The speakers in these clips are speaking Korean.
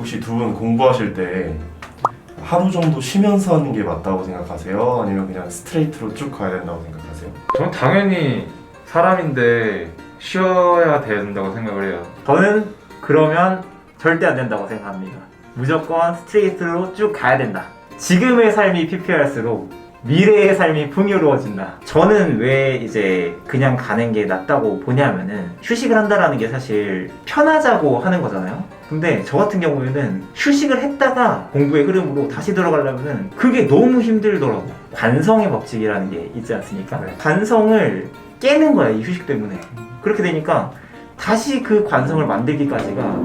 혹시 두 분 공부하실 때 하루 정도 쉬면서 하는 게 맞다고 생각하세요? 아니면 그냥 스트레이트로 쭉 가야 된다고 생각하세요? 저는 당연히 사람인데 쉬어야 된다고 생각을 해요. 저는 그러면 절대 안 된다고 생각합니다. 무조건 스트레이트로 쭉 가야 된다. 지금의 삶이 피폐할수록 미래의 삶이 풍요로워진다. 저는 왜 이제 그냥 가는 게 낫다고 보냐면은 휴식을 한다라는 게 사실 편하자고 하는 거잖아요. 근데 저 같은 경우에는 휴식을 했다가 공부의 흐름으로 다시 들어가려면은 그게 너무 힘들더라고. 관성의 법칙이라는 게 있지 않습니까? 네. 관성을 깨는 거야, 이 휴식 때문에. 그렇게 되니까 다시 그 관성을 만들기까지가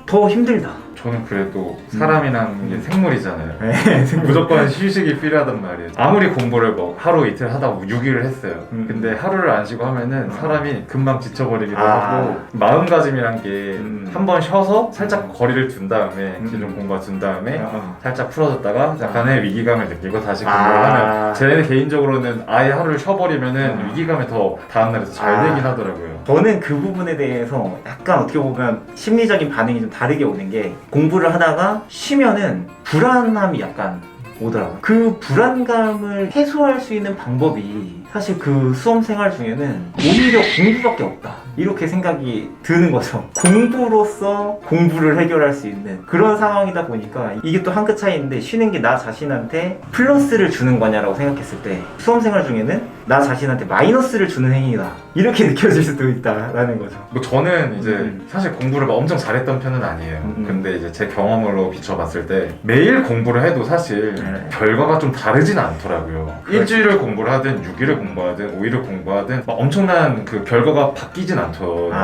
더 힘들다. 저는 그래도 사람이란 게 생물이잖아요. 네, 무조건 휴식이 필요하단 말이에요. 아무리 공부를 뭐 하루 이틀 하다 6일을 했어요. 근데 하루를 안 쉬고 하면은 사람이 금방 지쳐버리기도 하고 마음가짐이란 게 한 번 쉬어서 살짝 거리를 둔 다음에 기존 공부가 둔 다음에 살짝 풀어졌다가 약간의 위기감을 느끼고 다시 공부를 하면 제 개인적으로는 아예 하루를 쉬어버리면은 위기감이 더 다음날에 더 잘 되긴 하더라고요. 저는 그 부분에 대해서 약간 어떻게 보면 심리적인 반응이 좀 다르게 오는 게 공부를 하다가 쉬면은 불안함이 약간 오더라고요. 그 불안감을 해소할 수 있는 방법이 사실 그 수험 생활 중에는 오히려 공부밖에 없다. 이렇게 생각이 드는 거죠. 공부로서 공부를 해결할 수 있는 그런 상황이다 보니까 이게 또 한 끗 차이인데 쉬는 게 나 자신한테 플러스를 주는 거냐라고 생각했을 때 수험 생활 중에는 나 자신한테 마이너스를 주는 행위다. 이렇게 느껴질 수도 있다라는 거죠. 뭐 저는 이제 사실 공부를 막 엄청 잘했던 편은 아니에요. 근데 이제 제 경험으로 비춰봤을 때 매일 공부를 해도 사실 결과가 좀 다르진 않더라고요. 일주일을 공부를 하든 6일을 공부하든 5일을 공부하든 막 엄청난 그 결과가 바뀌진 않던데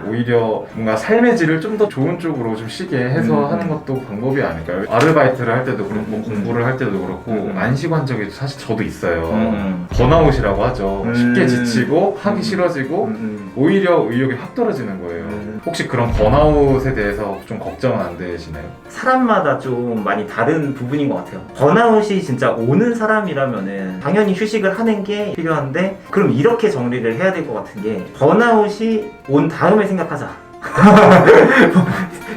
오히려 뭔가 삶의 질을 좀 더 좋은 쪽으로 좀 쉬게 해서 하는 것도 방법이 아닐까요? 아르바이트를 할 때도 그렇고 공부를 할 때도 그렇고 안 쉬고 한 적이 사실 저도 있어요. 번아웃이라고 하죠. 쉽게 지치고 하기 싫어지고 오히려 의욕이 확 떨어지는 거예요. 혹시 그런 번아웃에 대해서 좀 걱정은 안 되시나요? 사람마다 좀 많이 다른 부분인 것 같아요. 번아웃이 진짜 오는 사람이라면은 당연히 휴식을 하는 게 필요한데 그럼 이렇게 정리를 해야 될 것 같은 게 번아웃이 온 다음에 생각하자.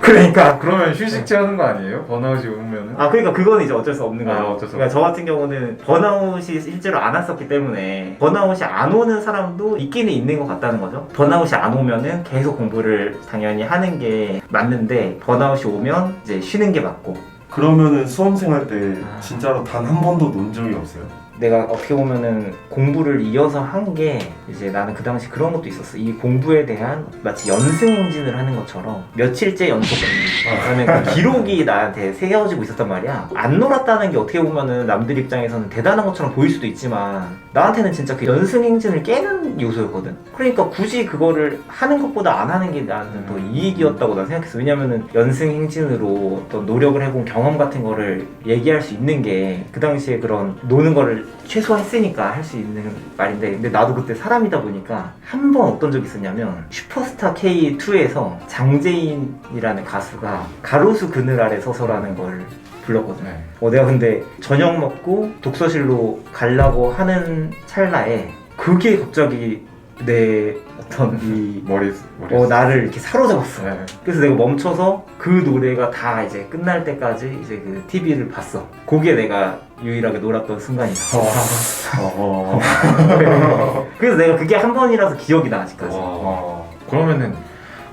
그러니까 그러면 휴식제 하는 거 아니에요? 번아웃이 오면은? 그러니까 그건 이제 어쩔 수 없는 거예요. 어쩔 수 그러니까 저 같은 경우는 번아웃이 실제로 안 왔었기 때문에 번아웃이 안 오는 사람도 있기는 있는 것 같다는 거죠. 번아웃이 안 오면은 계속 공부를 당연히 하는 게 맞는데 번아웃이 오면 이제 쉬는 게 맞고. 그러면은 수험생활 때 진짜로 단 한 번도 논 적이 없어요? 내가 어떻게 보면은 공부를 이어서 한 게 이제 나는 그 당시 그런 것도 있었어. 이 공부에 대한 마치 연승행진을 하는 것처럼 며칠째 연속하는 그 기록이 나한테 세워지고 있었단 말이야. 안 놀았다는 게 어떻게 보면은 남들 입장에서는 대단한 것처럼 보일 수도 있지만 나한테는 진짜 그 연승행진을 깨는 요소였거든. 그러니까 굳이 그거를 하는 것보다 안 하는 게 나는 더 이익이었다고 난 생각했어. 왜냐면은 연승행진으로 어떤 노력을 해본 경험 같은 거를 얘기할 수 있는 게 그 당시에 그런 노는 거를 최소화했으니까 할 수 있는 말인데 근데 나도 그때 사람이다 보니까 한 번 어떤 적이 있었냐면 슈퍼스타 K2에서 장재인이라는 가수가 가로수 그늘 아래 서서라는 걸 불렀거든. 내가 근데 저녁 먹고 독서실로 가려고 하는 찰나에 그게 갑자기 내 어떤 이 머리 나를 이렇게 사로잡았어. 그래서 내가 멈춰서 그 노래가 다 이제 끝날 때까지 이제 그 TV를 봤어. 그게 내가 유일하게 놀았던 순간이다. 그래서 내가 그게 한 번이라서 기억이 나 아직까지. 그러면은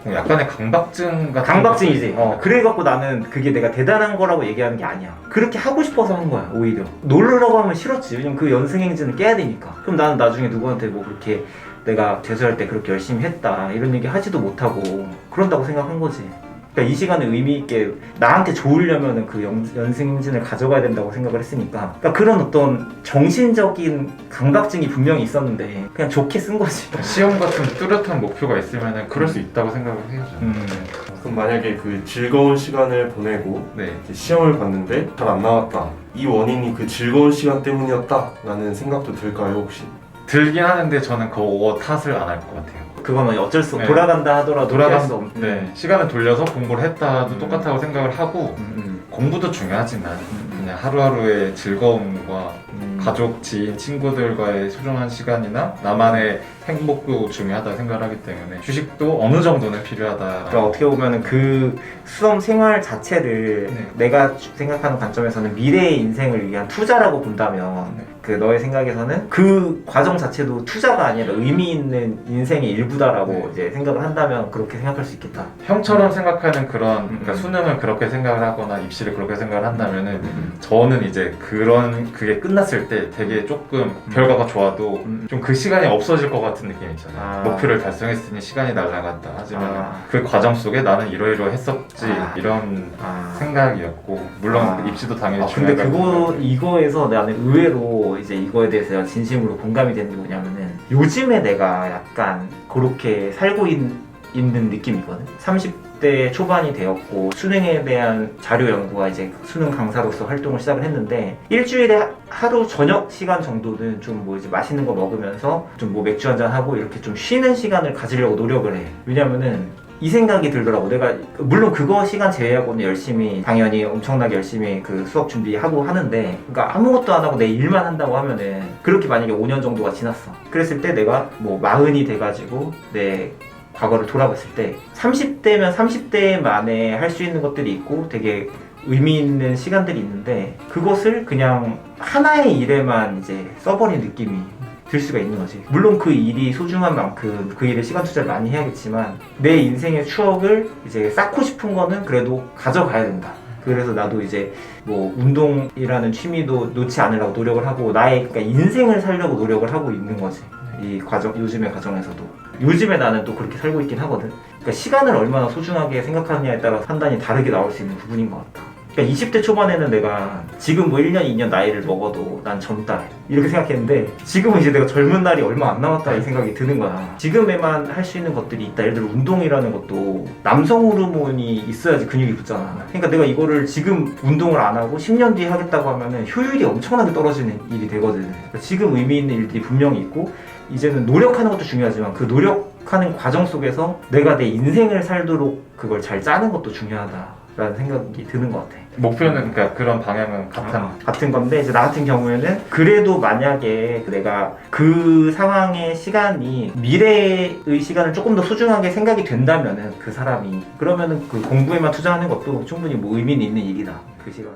약간의 강박증 같은 강박증이지. 그래갖고 나는 그게 내가 대단한 거라고 얘기하는 게 아니야. 그렇게 하고 싶어서 한 거야. 오히려 놀으라고 하면 싫었지. 왜냐면 그 연승행진을 깨야 되니까. 그럼 나는 나중에 누구한테 뭐 그렇게 내가 재수할 때 그렇게 열심히 했다 이런 얘기 하지도 못하고 그런다고 생각한 거지. 그러니까 이 시간을 의미 있게 나한테 좋으려면은 그 연승행진을 가져가야 된다고 생각을 했으니까. 그러니까 그런 어떤 정신적인 강박증이 분명히 있었는데 그냥 좋게 쓴 거지. 시험 같은 뚜렷한 목표가 있으면은 그럴 수 있다고 생각을 해요. 그럼 만약에 그 즐거운 시간을 보내고 네. 이제 시험을 봤는데 잘 안 나왔다. 이 원인이 그 즐거운 시간 때문이었다 라는 생각도 들까요 혹시? 들긴 하는데 저는 그거 탓을 안 할 것 같아요. 그거는 어쩔 수 없어. 네. 돌아간다 하더라도 피할 수 없는. 네. 시간을 돌려서 공부를 했다도 똑같다고 생각을 하고 공부도 중요하지만 그냥 하루하루의 즐거움과 가족, 지인, 친구들과의 소중한 시간이나 나만의 행복도 중요하다 생각을 하기 때문에 휴식도 어느 정도는 필요하다. 그러니까 어떻게 보면은 그 수험 생활 자체를 네. 내가 생각하는 관점에서는 미래의 인생을 위한 투자라고 본다면 네. 그 너의 생각에서는 그 과정 자체도 투자가 아니라 의미 있는 인생의 일부다라고 네. 이제 생각을 한다면 그렇게 생각할 수 있겠다. 형처럼 생각하는 그런 그러니까 음. 수능을 그렇게 생각을 하거나 입시를 그렇게 생각을 한다면은 저는 이제 그게 끝났을 때 되게 조금 결과가 좋아도 좀 그 시간이 없어질 것 같은 느낌 있잖아요. 아. 목표를 달성했으니 시간이 날아갔다 하지만 아. 그 과정 속에 나는 이러이러했었지 아. 이런 아. 생각이었고 물론 아. 입시도 당연히 근데 중요하고 이거에서 나는 의외로 이제 이거에 대해서 내가 진심으로 공감이 되는 게 뭐냐면은 요즘에 내가 약간 그렇게 살고 있는 느낌이거든. 30대 초반이 되었고 수능에 대한 자료 연구와 이제 수능 강사로서 활동을 시작을 했는데 일주일에 하루 저녁 시간 정도는 좀 뭐 이제 맛있는 거 먹으면서 좀 뭐 맥주 한잔 하고 이렇게 좀 쉬는 시간을 가지려고 노력을 해. 왜냐면은 이 생각이 들더라고. 내가 물론 그거 시간 제외하고는 열심히 당연히 엄청나게 열심히 그 수업 준비하고 하는데 그러니까 아무것도 안 하고 내 일만 한다고 하면은 그렇게 만약에 5년 정도가 지났어. 그랬을 때 내가 뭐 40이 돼가지고 내 과거를 돌아봤을 때 30대면 30대 만에 할 수 있는 것들이 있고 되게 의미 있는 시간들이 있는데 그것을 그냥 하나의 일에만 이제 써버린 느낌이 들 수가 있는 거지. 물론 그 일이 소중한 만큼 그 일에 시간 투자를 많이 해야겠지만 내 인생의 추억을 이제 쌓고 싶은 거는 그래도 가져가야 된다. 그래서 나도 이제 뭐 운동이라는 취미도 놓지 않으려고 노력을 하고 나의 그러니까 인생을 살려고 노력을 하고 있는 거지. 이 과정, 요즘의 과정에서도. 요즘에 나는 또 그렇게 살고 있긴 하거든. 그러니까 시간을 얼마나 소중하게 생각하느냐에 따라 판단이 다르게 나올 수 있는 부분인 것 같아. 그러니까 20대 초반에는 내가 지금 뭐 1년, 2년 나이를 먹어도 난 젊다 이렇게 생각했는데 지금은 이제 내가 젊은 날이 얼마 안 남았다 이 생각이 드는 거야. 지금에만 할 수 있는 것들이 있다. 예를 들어 운동이라는 것도 남성 호르몬이 있어야지 근육이 붙잖아. 그러니까 내가 이거를 지금 운동을 안 하고 10년 뒤에 하겠다고 하면은 효율이 엄청나게 떨어지는 일이 되거든. 그러니까 지금 의미 있는 일들이 분명히 있고 이제는 노력하는 것도 중요하지만 그 노력하는 과정 속에서 내가 내 인생을 살도록 그걸 잘 짜는 것도 중요하다라는 생각이 드는 것 같아. 목표는 그러니까 그런 방향은 같은 건데 이제 나 같은 경우에는 그래도 만약에 내가 그 상황의 시간이 미래의 시간을 조금 더 소중하게 생각이 된다면은 그 사람이 그러면은 그 공부에만 투자하는 것도 충분히 뭐 의미 있는 일이다. 그 시간.